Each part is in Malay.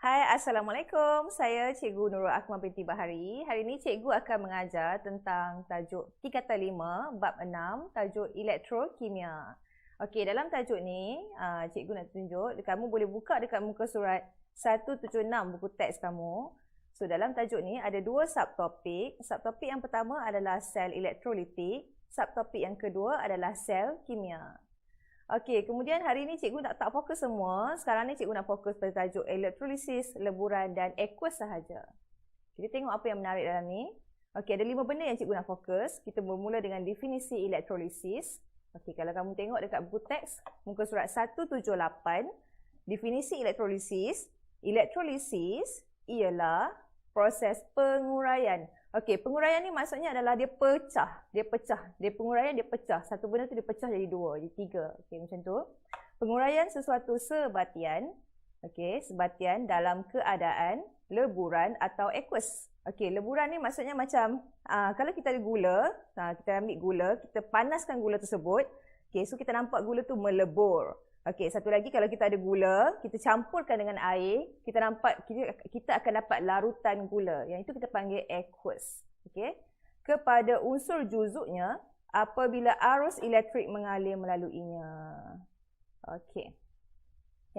Hai, Assalamualaikum. Saya Cikgu Nurul Akmal binti Bahari. Hari ini cikgu akan mengajar tentang tajuk tingkatan 5, bab 6, tajuk elektrokimia. Okey, dalam tajuk ni, cikgu nak tunjuk, kamu boleh buka dekat muka surat 176 buku teks kamu. So, dalam tajuk ni ada dua subtopik. Subtopik yang pertama adalah sel elektrolitik. Subtopik yang kedua adalah sel kimia. Okey, kemudian hari ini cikgu tak fokus semua. Sekarang ni cikgu nak fokus pada tajuk elektrolisis, leburan dan aqueous sahaja. Kita tengok apa yang menarik dalam ni. Okey, ada 5 benda yang cikgu nak fokus. Kita bermula dengan definisi elektrolisis. Okey, kalau kamu tengok dekat buku teks, muka surat 178, definisi elektrolisis. Elektrolisis ialah proses penguraian. Okey, penguraian ni maksudnya adalah dia pecah. Penguraian dia pecah. Satu benda tu dia pecah jadi 2, jadi 3. Okey, macam tu. Penguraian sesuatu sebatian. Okey, sebatian dalam keadaan leburan atau aqueous. Okey, leburan ni maksudnya macam kalau kita ada gula, kita ambil gula, kita panaskan gula tersebut. Okey, so kita nampak gula tu melebur. Okey, satu lagi kalau kita ada gula, kita campurkan dengan air, kita nampak kita akan dapat larutan gula. Yang itu kita panggil aqueous. Okey. Kepada unsur juzuknya apabila arus elektrik mengalir melaluinya. Okey.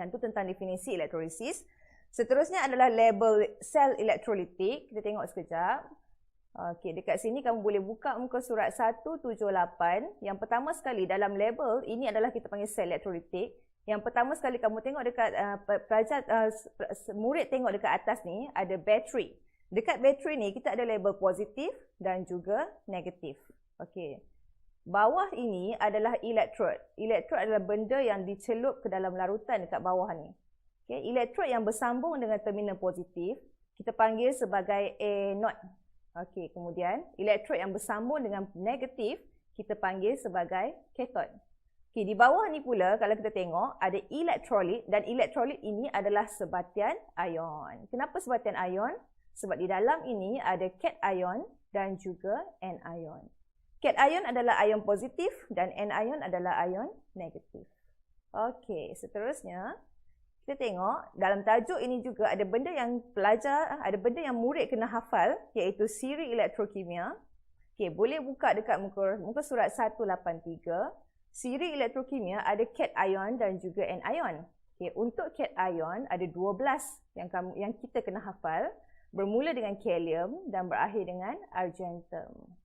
Yang itu tentang definisi elektrolisis. Seterusnya adalah label sel elektrolitik. Kita tengok sekejap. Okey, dekat sini kamu boleh buka muka surat 178. Yang pertama sekali dalam label, ini adalah kita panggil sel elektrolitik. Yang pertama sekali kamu tengok dekat murid tengok dekat atas ni ada bateri. Dekat bateri ni kita ada label positif dan juga negatif. Okey. Bawah ini adalah elektrod. Elektrod adalah benda yang dicelup ke dalam larutan dekat bawah ni. Okey, elektrod yang bersambung dengan terminal positif kita panggil sebagai anode. Okey, kemudian elektrod yang bersambung dengan negatif kita panggil sebagai katot. Okey, di bawah ni pula kalau kita tengok ada elektrolit dan elektrolit ini adalah sebatian ion. Kenapa sebatian ion? Sebab di dalam ini ada cation dan juga anion. Cation adalah ion positif dan anion adalah ion negatif. Okey, seterusnya kita tengok dalam tajuk ini juga ada benda yang benda yang murid kena hafal iaitu siri elektrokimia. Okey, boleh buka dekat muka surat 183. Siri elektrokimia ada cation dan juga anion. Okey, untuk cation ada 12 yang kita kena hafal, bermula dengan kalium dan berakhir dengan argentum.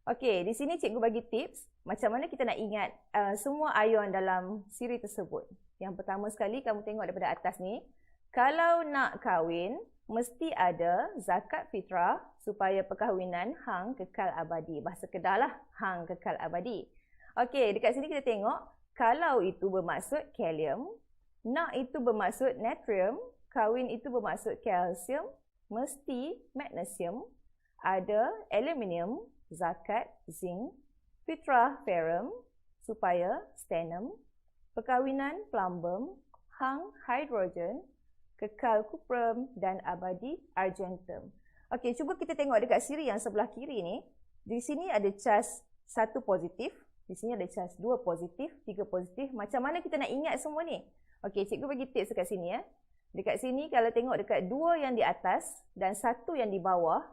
Okey, di sini cikgu bagi tips macam mana kita nak ingat semua ion dalam siri tersebut. Yang pertama sekali kamu tengok daripada atas ni, kalau nak kahwin mesti ada zakat fitrah supaya perkahwinan hang kekal abadi. Bahasa Kedah lah, hang kekal abadi. Okey, dekat sini kita tengok kalau itu bermaksud kalium, nak itu bermaksud natrium, kahwin itu bermaksud kalsium, mesti magnesium, ada aluminium, zakat zinc, fitrah ferrum supaya stannum, perkahwinan plumbum, hang hidrogen, kekal cuprum dan abadi argentum. Okey, cuba kita tengok dekat siri yang sebelah kiri ni. Di sini ada cas 1 positif, di sini ada cas 2 positif, 3 positif. Macam mana kita nak ingat semua ni? Okey, cikgu bagi tips dekat sini ya. Dekat sini kalau tengok dekat 2 yang di atas dan 1 yang di bawah,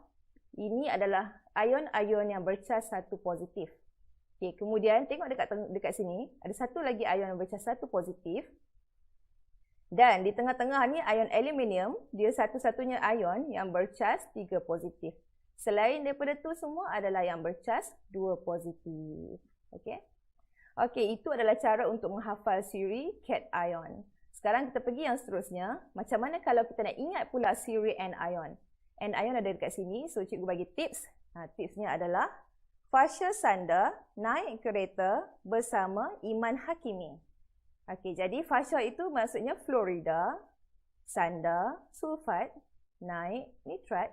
ini adalah ion-ion yang bercas 1 positif. Okey, kemudian tengok dekat sini, ada satu lagi ion yang bercas 1 positif. Dan di tengah-tengah ni ion aluminium, dia satu-satunya ion yang bercas 3 positif. Selain daripada tu semua adalah yang bercas 2 positif. Okey. Okey, itu adalah cara untuk menghafal siri cation. Sekarang kita pergi yang seterusnya. Macam mana kalau kita nak ingat pula siri anion? Anion ada dekat sini, so cikgu bagi tips. Tipsnya adalah Fasya Sanda naik kereta bersama Iman Hakimi. Okey, jadi Fasya itu maksudnya fluorida, Sanda, sulfat, naik nitrat,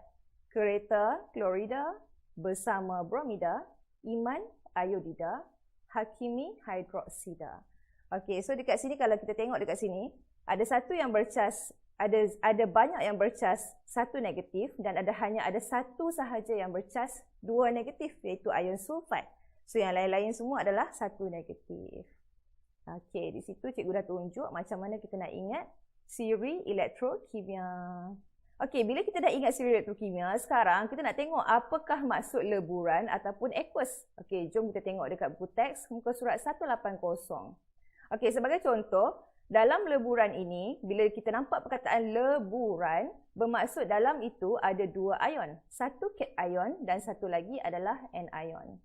kereta klorida bersama bromida, Iman iodida, Hakimi hidroksida. Okey, so dekat sini kalau kita tengok dekat sini, ada satu yang bercas, ada banyak yang bercas 1 negatif dan hanya ada satu sahaja yang bercas 2 negatif iaitu ion sulfat. So yang lain-lain semua adalah 1 negatif. Okey, di situ cikgu dah tunjuk macam mana kita nak ingat siri elektrokimia. Okey, bila kita dah ingat siri elektrokimia, sekarang kita nak tengok apakah maksud leburan ataupun aqueous. Okey, jom kita tengok dekat buku teks muka surat 180. Okey, sebagai contoh, dalam leburan ini, bila kita nampak perkataan leburan, bermaksud dalam itu ada dua ion. Satu cation dan satu lagi adalah anion.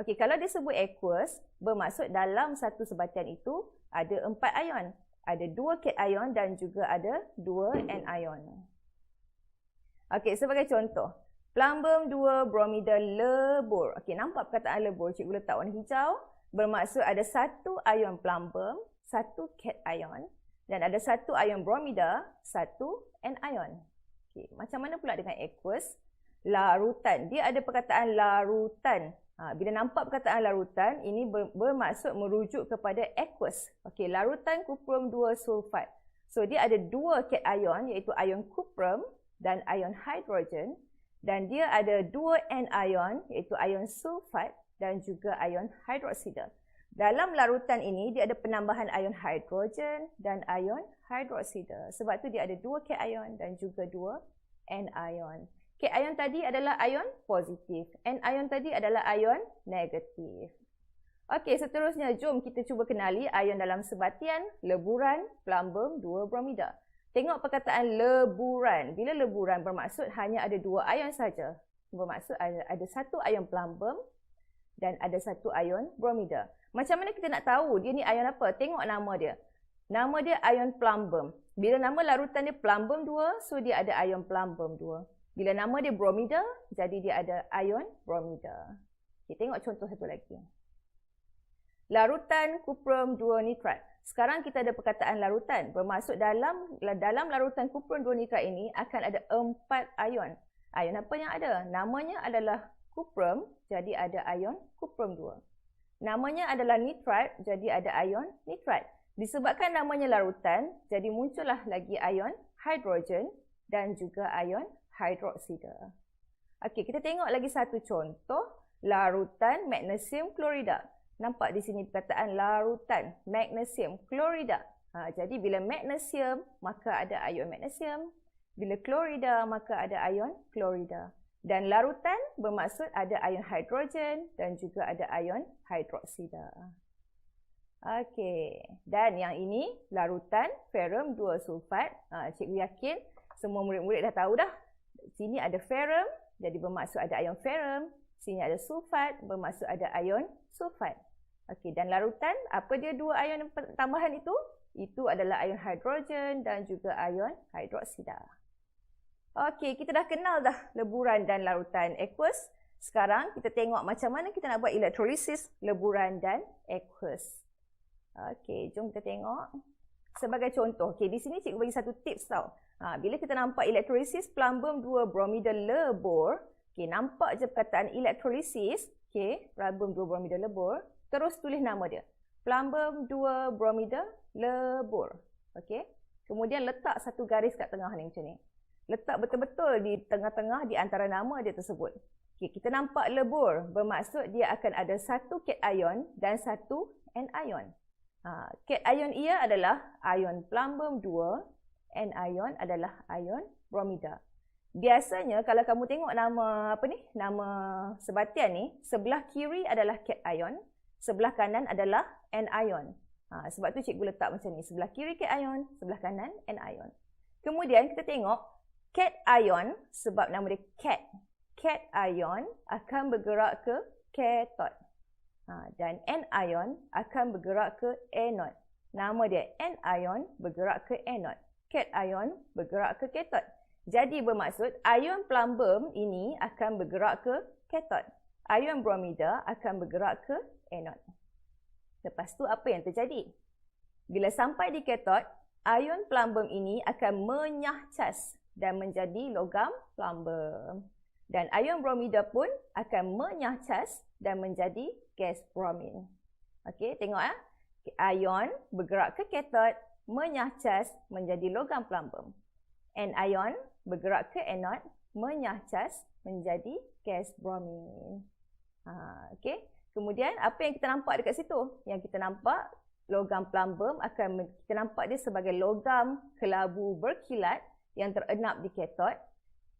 Okey, kalau disebut aqueous, bermaksud dalam satu sebatian itu ada 4 ion. Ada 2 cation dan juga ada 2 anion. Okey, sebagai contoh, plumbum 2 bromida lebur. Okey, nampak perkataan lebur, cikgu letak warna hijau. Bermaksud ada 1 ion plumbum, 1 cation dan ada 1 ion bromida, 1 anion. Okey, macam mana pula dengan aqueous? Larutan. Dia ada perkataan larutan. Bila nampak perkataan larutan, ini bermaksud merujuk kepada aqueous. Okey, larutan kuprum 2 sulfat. So, dia ada 2 cation iaitu ion kuprum dan ion hidrogen, dan dia ada 2 anion iaitu ion sulfat dan juga ion hidroksida. Dalam larutan ini dia ada penambahan ion hidrogen dan ion hidroksida. Sebab tu dia ada 2 cation dan juga 2 anion. Cation tadi adalah ion positif, anion tadi adalah ion negatif. Okey, seterusnya jom kita cuba kenali ion dalam sebatian leburan plumbum 2 bromida. Tengok perkataan leburan. Bila leburan bermaksud hanya ada 2 ion saja. Bermaksud ada 1 ion plumbum dan ada 1 ion bromida. Macam mana kita nak tahu dia ni ion apa? Tengok nama dia. Nama dia ion plumbum. Bila nama larutan dia plumbum 2, so dia ada ion plumbum 2. Bila nama dia bromida, jadi dia ada ion bromida. Okay, tengok contoh satu lagi. Larutan kuprum 2 nitrat. Sekarang kita ada perkataan larutan. Bermaksud dalam larutan kuprum 2 nitrat ini akan ada 4 ion. Ion apa yang ada? Namanya adalah kuprum, jadi ada ion kuprum 2. Namanya adalah nitrat, jadi ada ion nitrat. Disebabkan namanya larutan, jadi muncullah lagi ion hidrogen dan juga ion hidroksida. Okey, kita tengok lagi satu contoh. Larutan magnesium klorida. Nampak di sini perkataan larutan magnesium klorida. Jadi bila magnesium, maka ada ion magnesium. Bila klorida, maka ada ion klorida. Dan larutan bermaksud ada ion hidrogen dan juga ada ion hidroksida. Okey, dan yang ini larutan ferrum 2 sulfat. Cikgu yakin semua murid-murid dah tahu dah. Sini ada ferrum, jadi bermaksud ada ion ferrum. Sini ada sulfat, bermaksud ada ion sulfat. Okey, dan larutan, apa dia 2 ion tambahan itu? Itu adalah ion hidrogen dan juga ion hidroksida. Okey, kita dah kenal dah leburan dan larutan aqueous. Sekarang kita tengok macam mana kita nak buat elektrolisis leburan dan aqueous. Okey, jom kita tengok. Sebagai contoh, okey, di sini cikgu bagi satu tips tau. Bila kita nampak elektrolisis plumbum 2 bromida lebur, okey, nampak je perkataan elektrolisis, okey, plumbum 2 bromida lebur. Terus tulis nama dia. Plumbum 2 bromida lebur. Okey. Kemudian letak satu garis kat tengah ni macam ni. Letak betul-betul di tengah-tengah di antara nama dia tersebut. Okey, kita nampak lebur. Bermaksud dia akan ada 1 cation dan 1 anion. Cation ia adalah ion plumbum 2. Anion adalah ion bromida. Biasanya kalau kamu tengok nama nama sebatian ni, sebelah kiri adalah cation. Sebelah kanan adalah anion. Sebab tu cikgu letak macam ni. Sebelah kiri cation, sebelah kanan anion. Kemudian kita tengok cation, sebab nama dia cat. Cation akan bergerak ke cathode. Dan anion akan bergerak ke anode. Nama dia anion bergerak ke anode. Cation bergerak ke cathode. Jadi bermaksud ion plumbum ini akan bergerak ke cathode. Ion bromida akan bergerak ke anode. Lepas tu apa yang terjadi? Bila sampai di cathode, ion plumbum ini akan menyah cas dan menjadi logam plumbum. Dan ion bromida pun akan menyah cas dan menjadi gas bromin. Okey, tengok ya. Ion bergerak ke cathode, menyah cas menjadi logam plumbum. Anion bergerak ke anode, menyah cas menjadi gas bromin. Okey. Kemudian apa yang kita nampak dekat situ? Yang kita nampak logam plumbum kita nampak dia sebagai logam kelabu berkilat yang terenap di katod.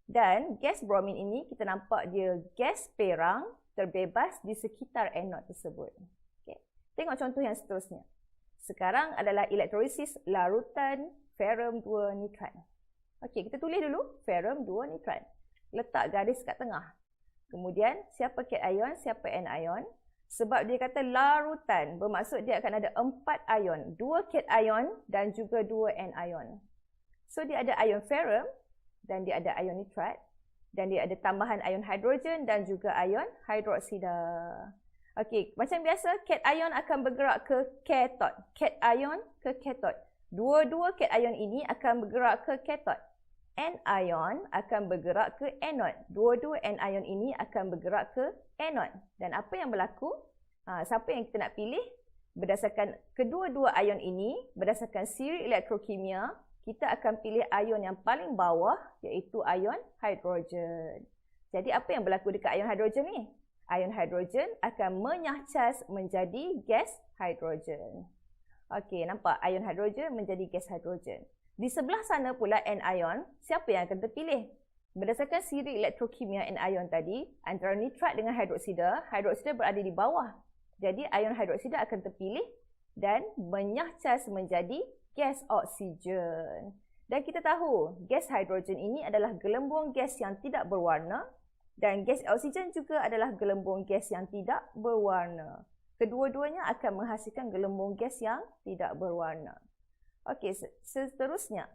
Dan gas bromin ini kita nampak dia gas perang terbebas di sekitar anod tersebut. Okay. Tengok contoh yang seterusnya. Sekarang adalah elektrolisis larutan ferrum 2 nitrat. Okey, kita tulis dulu ferrum 2 nitrat. Letak garis kat tengah. Kemudian, siapa cation, siapa anion. Sebab dia kata larutan, bermaksud dia akan ada 4 ion. 2 cation dan juga 2 anion. So, dia ada ion ferrum dan dia ada ion nitrat. Dan dia ada tambahan ion hidrogen dan juga ion hidroksida. Okey, macam biasa, cation akan bergerak ke katod. Cation ke katod. Dua-dua cation ini akan bergerak ke katod. Anion akan bergerak ke anod. Dua-dua anion ini akan bergerak ke anod. Dan apa yang berlaku? Siapa yang kita nak pilih? Berdasarkan kedua-dua ion ini, berdasarkan siri elektrokimia, kita akan pilih ion yang paling bawah, iaitu ion hidrogen. Jadi apa yang berlaku dekat ion hidrogen ni? Ion hidrogen akan menyahcas menjadi gas hidrogen. Okey, nampak? Ion hidrogen menjadi gas hidrogen. Di sebelah sana pula anion, siapa yang akan terpilih? Berdasarkan siri elektrokimia anion tadi, antara nitrat dengan hidroksida, hidroksida berada di bawah. Jadi ion hidroksida akan terpilih dan menyahcas menjadi gas oksigen. Dan kita tahu, gas hidrogen ini adalah gelembung gas yang tidak berwarna dan gas oksigen juga adalah gelembung gas yang tidak berwarna. Kedua-duanya akan menghasilkan gelembung gas yang tidak berwarna. Okey, seterusnya.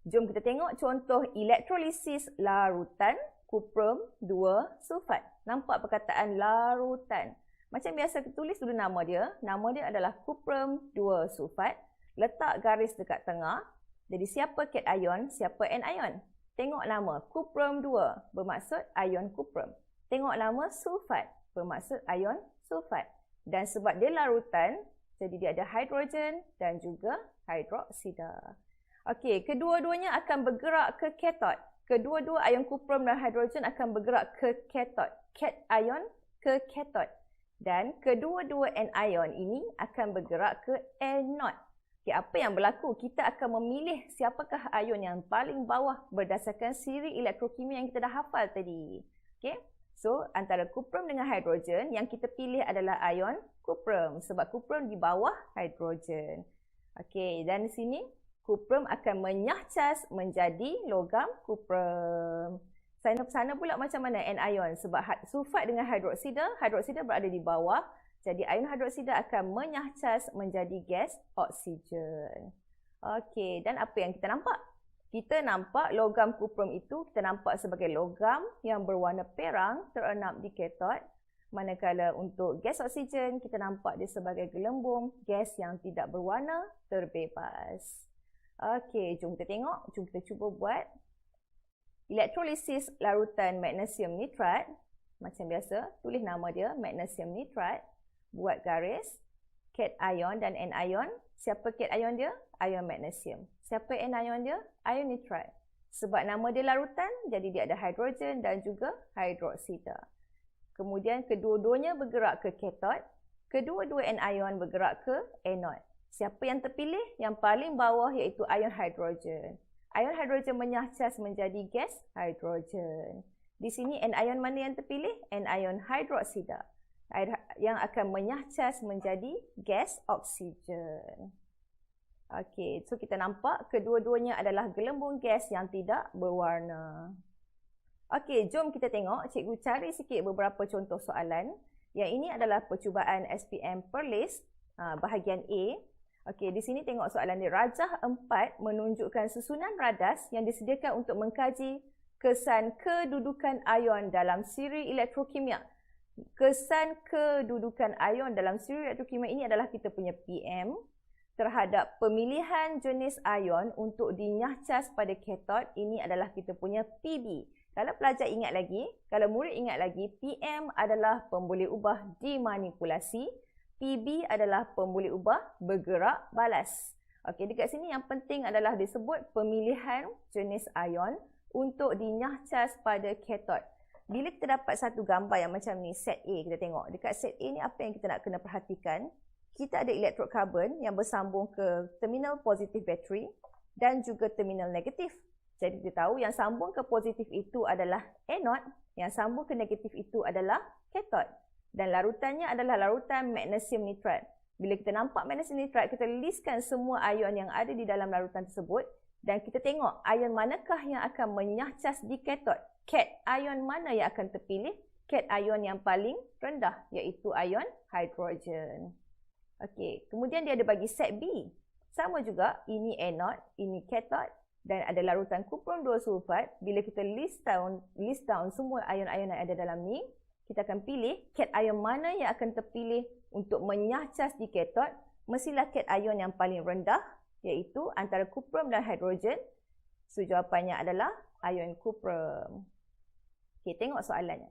Jom kita tengok contoh elektrolisis larutan kuprum 2 sulfat. Nampak perkataan larutan. Macam biasa kita tulis dulu nama dia. Nama dia adalah kuprum 2 sulfat. Letak garis dekat tengah. Jadi siapa cation, siapa anion. Tengok nama kuprum 2 bermaksud ion kuprum. Tengok nama sulfat bermaksud ion sulfat. Dan sebab dia larutan, jadi dia ada hidrogen dan juga hidroksida. Okey, kedua-duanya akan bergerak ke katod. Kedua-dua ion kuprum dan hidrogen akan bergerak ke katod. Cation ke katod. Dan kedua-dua anion ini akan bergerak ke anod. Okey, apa yang berlaku? Kita akan memilih siapakah ion yang paling bawah berdasarkan siri elektrokimia yang kita dah hafal tadi. Okey. So, antara kuprum dengan hidrogen, yang kita pilih adalah ion kuprum. Sebab kuprum di bawah hidrogen. Okey, dan di sini kuprum akan menyahcas menjadi logam kuprum. Sana pula macam mana anion? Sebab sulfat dengan hidroksida, hidroksida berada di bawah. Jadi ion hidroksida akan menyahcas menjadi gas oksigen. Okey, dan apa yang kita nampak? Kita nampak logam kuprum itu kita nampak sebagai logam yang berwarna perang terenap di katod. Manakala untuk gas oksigen kita nampak dia sebagai gelembung gas yang tidak berwarna terbebas. Okey, jom kita tengok. Jom kita cuba buat elektrolisis larutan magnesium nitrat. Macam biasa, tulis nama dia magnesium nitrat. Buat garis. Cation dan anion. Siapa cation dia? Ion magnesium. Siapa anion dia? Ion nitrat. Sebab nama dia larutan, jadi dia ada hidrogen dan juga hidroksida. Kemudian kedua-duanya bergerak ke katod. Kedua-dua anion bergerak ke anod. Siapa yang terpilih? Yang paling bawah iaitu ion hidrogen. Ion hidrogen menyahcas menjadi gas hidrogen. Di sini anion mana yang terpilih? Anion hidroksida. Yang akan menyahcas menjadi gas oksigen. Okey, so kita nampak kedua-duanya adalah gelembung gas yang tidak berwarna. Okey, jom kita tengok. Cikgu cari sikit beberapa contoh soalan. Yang ini adalah percubaan SPM Perlis, bahagian A. Okey, di sini tengok soalan dia. Rajah 4 menunjukkan susunan radas yang disediakan untuk mengkaji kesan kedudukan ion dalam siri elektrokimia. Kesan kedudukan ion dalam siri elektrokimia ini adalah kita punya PM terhadap pemilihan jenis ion untuk dinyahcas pada katod. Ini adalah kita punya PB. Kalau pelajar ingat lagi, kalau murid ingat lagi, PM adalah pemboleh ubah dimanipulasi, PB adalah pemboleh ubah bergerak balas. Okey, dekat sini yang penting adalah disebut pemilihan jenis ion untuk dinyahcas pada katod. Bila kita dapat satu gambar yang macam ni, set A, kita tengok. Dekat set A ni apa yang kita nak kena perhatikan? kita ada elektrod karbon yang bersambung ke terminal positif bateri dan juga terminal negatif. Jadi kita tahu yang sambung ke positif itu adalah anode, yang sambung ke negatif itu adalah kathod. Dan larutannya adalah larutan magnesium nitrat. Bila kita nampak magnesium nitrat, kita listkan semua ion yang ada di dalam larutan tersebut dan kita tengok ion manakah yang akan menyahcas di kathod. Kat ion mana yang akan terpilih? Kat ion yang paling rendah, iaitu ion hidrogen. Okey, kemudian dia ada bagi set B. Sama juga, ini anode, ini kathod dan ada larutan kupron 2 sulfat. Bila kita list down semua ion-ion yang ada dalam ni, kita akan pilih kat ion mana yang akan terpilih untuk menyahcas di kathod. Mestilah kat ion yang paling rendah, iaitu antara kupron dan hidrogen. So, jawapannya adalah ion kupron. Okey, tengok soalannya.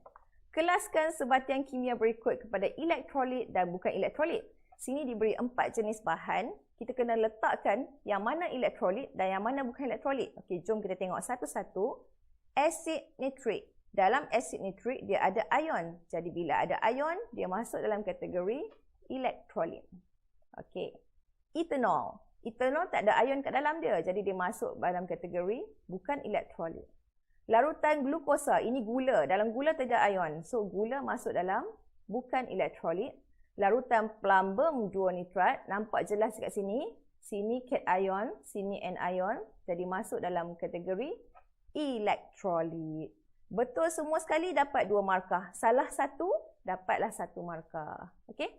Kelaskan sebatian kimia berikut kepada elektrolit dan bukan elektrolit. Sini diberi 4 jenis bahan. Kita kena letakkan yang mana elektrolit dan yang mana bukan elektrolit. Okey, jom kita tengok satu-satu. Asid nitrik. Dalam asid nitrik dia ada ion. Jadi bila ada ion, dia masuk dalam kategori elektrolit. Okey. Ethanol. Ethanol tak ada ion kat dalam dia. Jadi dia masuk dalam kategori bukan elektrolit. Larutan glukosa. Ini gula. Dalam gula tak ada ion. So gula masuk dalam bukan elektrolit. Larutan plumbum 2 nitrat, nampak jelas kat sini. Sini cat ion, sini anion. Jadi masuk dalam kategori elektrolit. Betul semua sekali, dapat 2 markah. Salah satu, dapatlah 1 markah. Okey?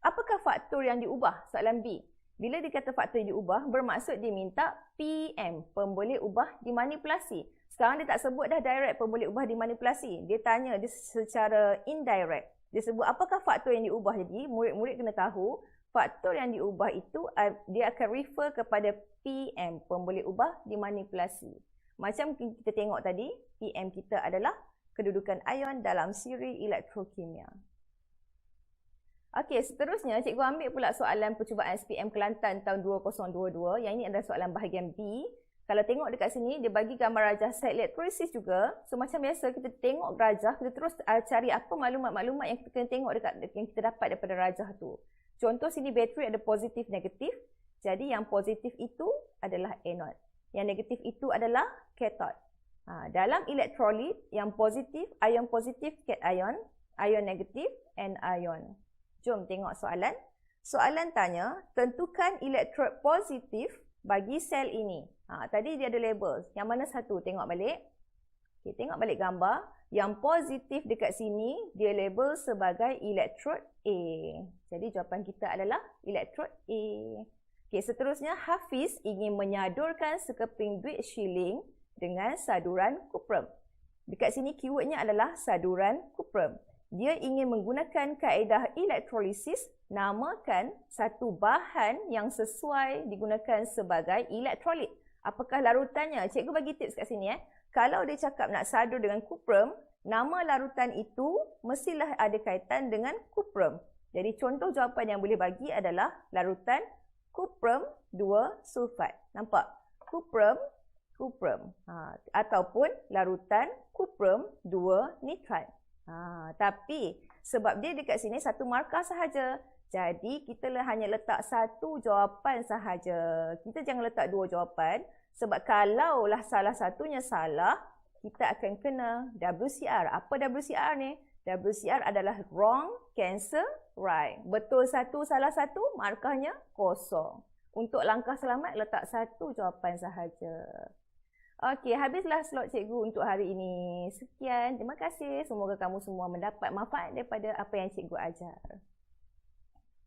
Apakah faktor yang diubah? Soalan B. Bila dikata faktor yang diubah, bermaksud dia minta PM, pemboleh ubah dimanipulasi. Sekarang dia tak sebut dah direct pemboleh ubah dimanipulasi. Dia tanya dia secara indirect. Dia sebut apakah faktor yang diubah. Jadi murid-murid kena tahu faktor yang diubah itu dia akan refer kepada PM, pemboleh ubah dimanipulasi. Macam kita tengok tadi, PM kita adalah kedudukan ion dalam siri elektrokimia. Okey, seterusnya cikgu ambil pula soalan percubaan SPM Kelantan tahun 2022. Yang ini adalah soalan bahagian B. Kalau tengok dekat sini, dia bagi gambar rajah sel elektrolisis juga. So, macam biasa, kita tengok rajah, kita terus cari apa maklumat-maklumat yang kita kena tengok yang kita dapat daripada rajah tu. Contoh sini, bateri ada positif, negatif. Jadi, yang positif itu adalah anode. Yang negatif itu adalah kathod. Dalam elektrolit, yang positif, ion positif, cat ion, ion negatif, anion. Jom tengok soalan. Soalan tanya, tentukan elektrod positif bagi sel ini. Tadi dia ada label. Yang mana satu? Tengok balik. Okay, tengok balik gambar. Yang positif dekat sini, dia label sebagai elektrod A. Jadi jawapan kita adalah elektrod A. Okay, seterusnya, Hafiz ingin menyadurkan sekeping duit shilling dengan saduran kuprum. Dekat sini keywordnya adalah saduran kuprum. Dia ingin menggunakan kaedah elektrolisis, namakan satu bahan yang sesuai digunakan sebagai elektrolit. Apakah larutannya? Cikgu bagi tips kat sini. Kalau dia cakap nak sadur dengan kuprum, nama larutan itu mestilah ada kaitan dengan kuprum. Jadi contoh jawapan yang boleh bagi adalah larutan kuprum 2 sulfat. Nampak? Kuprum. Ataupun larutan kuprum 2 nitrat. Tapi sebab dia dekat sini 1 markah sahaja. Jadi, kita hanya letak 1 jawapan sahaja. Kita jangan letak 2 jawapan. Sebab kalaulah salah satunya salah, kita akan kena WCR. Apa WCR ni? WCR adalah wrong, cancel, right. Betul 1, salah 1, markahnya kosong. Untuk langkah selamat, letak 1 jawapan sahaja. Okey, habislah slot cikgu untuk hari ini. Sekian, terima kasih. Semoga kamu semua mendapat manfaat daripada apa yang cikgu ajar.